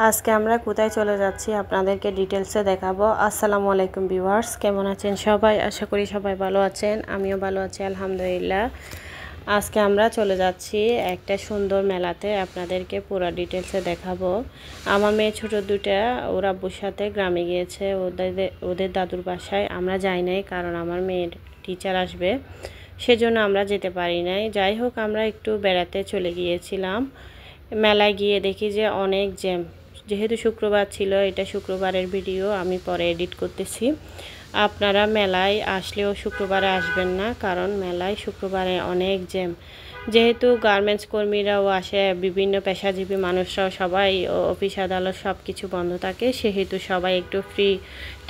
আজকে আমরা কোথায় চলে যাচ্ছি আপনাদেরকে ডিটেইলসে দেখাবো। আসসালামু আলাইকুম ভিউয়ার্স, কেমন আছেন সবাই? আশা করি সবাই ভালো আছেন, আমিও ভালো আছি আলহামদুলিল্লাহ। আজকে আমরা চলে যাচ্ছি একটা সুন্দর মেলাতে, আপনাদেরকে পুরো ডিটেইলসে দেখাবো। আমার মেয়ে ছোট দুটা ওর আব্বুর সাথে গ্রামে গিয়েছে ওদের দাদুর বাসায়। আমরা যাই নাই কারণ আমার মেয়ের টিচার আসবে, সেজন্য আমরা যেতে পারি নাই। যাই হোক, আমরা একটু বেড়াতে চলে গিয়েছিলাম। মেলায় গিয়ে দেখি যে অনেক জ্যাম। যেহেতু শুক্রবার ছিল, এটা শুক্রবারের ভিডিও আমি পরে এডিট করতেছি। আপনারা মেলায় আসলেও শুক্রবারে আসবেন না, কারণ মেলায় শুক্রবারে অনেক জ্যাম। যেহেতু গার্মেন্টস কর্মীরাও আসে, বিভিন্ন পেশাজীবী মানুষরাও, সবাই অফিস আদালত সব কিছু বন্ধ থাকে, সেহেতু সবাই একটু ফ্রি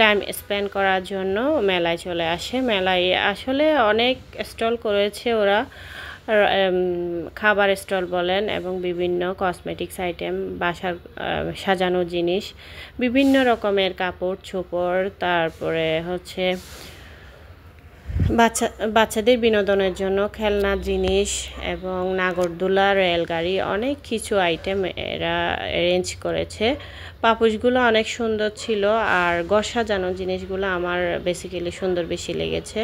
টাইম স্পেন্ড করার জন্য মেলায় চলে আসে। মেলায় আসলে অনেক স্টল করেছে ওরা, খাবার স্টল বলেন এবং বিভিন্ন কসমেটিক্স আইটেম, বাসার সাজানো জিনিস, বিভিন্ন রকমের কাপড় চোপড়, তারপরে হচ্ছে বাচ্চাদের বিনোদনের জন্য খেলনা জিনিস এবং নাগরদোলা, রেলগাড়ি, অনেক কিছু আইটেম এরা অ্যারেঞ্জ করেছে। পাপোশগুলো অনেক সুন্দর ছিল, আর ঘর সাজানো জিনিসগুলো আমার বেসিক্যালি সুন্দর বেশি লেগেছে।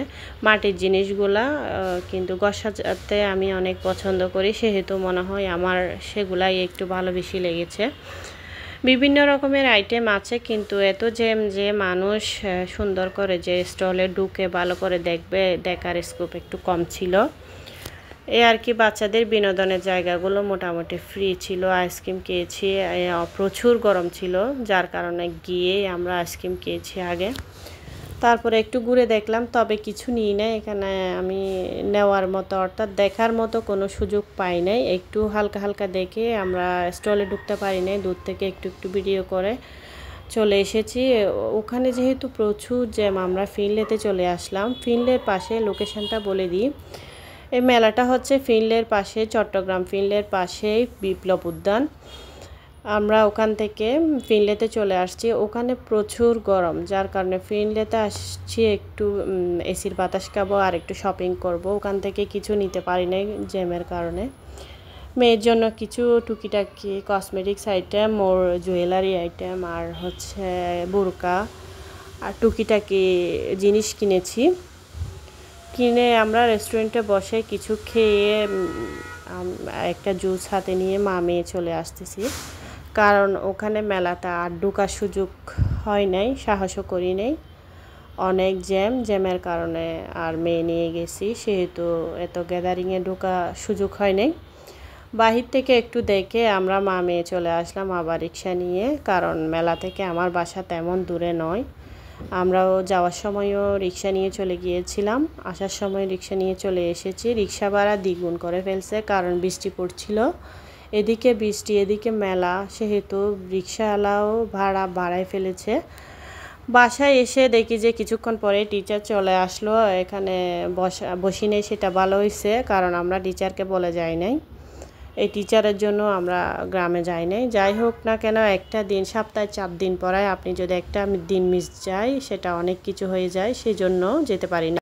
মাটির জিনিসগুলা কিন্তু ঘর সাজাতে আমি অনেক পছন্দ করি, সেহেতু মনে হয় আমার সেগুলাই একটু ভালো বেশি লেগেছে। বিভিন্ন রকমের আইটেম আছে, কিন্তু এত জ্যাম যে মানুষ সুন্দর করে যে স্টলে ঢুকে ভালো করে দেখবে, দেখার স্কোপ একটু কম ছিল। এই আর কি, বাচ্চাদের বিনোদনের জায়গাগুলো মোটামুটি ফ্রি ছিল। আইসক্রিম খেয়েছি, প্রচুর গরম ছিল, যার কারণে গিয়ে আমরা আইসক্রিম খেয়েছি আগে। তারপরে একটু ঘুরে দেখলাম, তবে কিছু নিই নাই এখানে। আমি নেওয়ার মতো অর্থাৎ দেখার মতো কোনো সুযোগ পাই নাই। একটু হালকা হালকা দেখে আমরা স্টলে ঢুকতে পারি নাই, দূর থেকে একটু একটু ভিডিও করে চলে এসেছি। ওখানে যেহেতু প্রচুর জ্যাম, আমরা ফিনলেতে চলে আসলাম। ফিনলের পাশে লোকেশনটা বলে দিই, এই মেলাটা হচ্ছে ফিনলের পাশে, চট্টগ্রাম ফিনলের পাশেই বিপ্লব উদ্যান। আমরা ওখান থেকে ফিনলেতে চলে আসছি। ওখানে প্রচুর গরম, যার কারণে ফিনলেতে আসছি একটু এসির বাতাস খাবো আর একটু শপিং করব। ওখান থেকে কিছু নিতে পারি নাই জ্যামের কারণে। মেয়ের জন্য কিছু টুকিটাকি কসমেটিক্স আইটেম, ওর জুয়েলারি আইটেম, আর হচ্ছে বোরকা আর টুকিটাকি জিনিস কিনেছি। কিনে আমরা রেস্টুরেন্টে বসে কিছু খেয়ে একটা জুস হাতে নিয়ে মা মেয়ে চলে আসতেছি, কারণ ওখানে মেলাটা আর ঢোকার সুযোগ হয় নাই, সাহসও করি নাই। অনেক জ্যামের কারণে আর মেয়ে নিয়ে গেছি, সেহেতু এত গ্যাদারিংয়ে ঢোকা সুযোগ হয় নাই। বাহির থেকে একটু দেখে আমরা মা মেয়ে চলে আসলাম আবার রিক্সা নিয়ে, কারণ মেলা থেকে আমার বাসা তেমন দূরে নয়। আমরাও যাওয়ার সময়ও রিক্সা নিয়ে চলে গিয়েছিলাম, আসার সময় রিক্সা নিয়ে চলে এসেছি। রিক্সা ভাড়া দ্বিগুণ করে ফেলছে, কারণ বৃষ্টি পড়ছিল। এদিকে বৃষ্টি, এদিকে মেলা, সেহেতু রিক্সাওয়ালাও ভাড়া বাড়ায় ফেলেছে। বাসায় এসে দেখি যে কিছুক্ষণ পরে টিচার চলে আসলো। এখানে বসি নেই, সেটা ভালো হয়েছে, কারণ আমরা টিচারকে বলে যাই নাই। এই টিচারের জন্য আমরা গ্রামে যাই নাই। যাই হোক না কেন, একটা দিন, সপ্তাহে 4 দিন পড়ায়, আপনি যদি একটা দিন মিস যায় সেটা অনেক কিছু হয়ে যায়, সেই জন্য যেতে পারি না।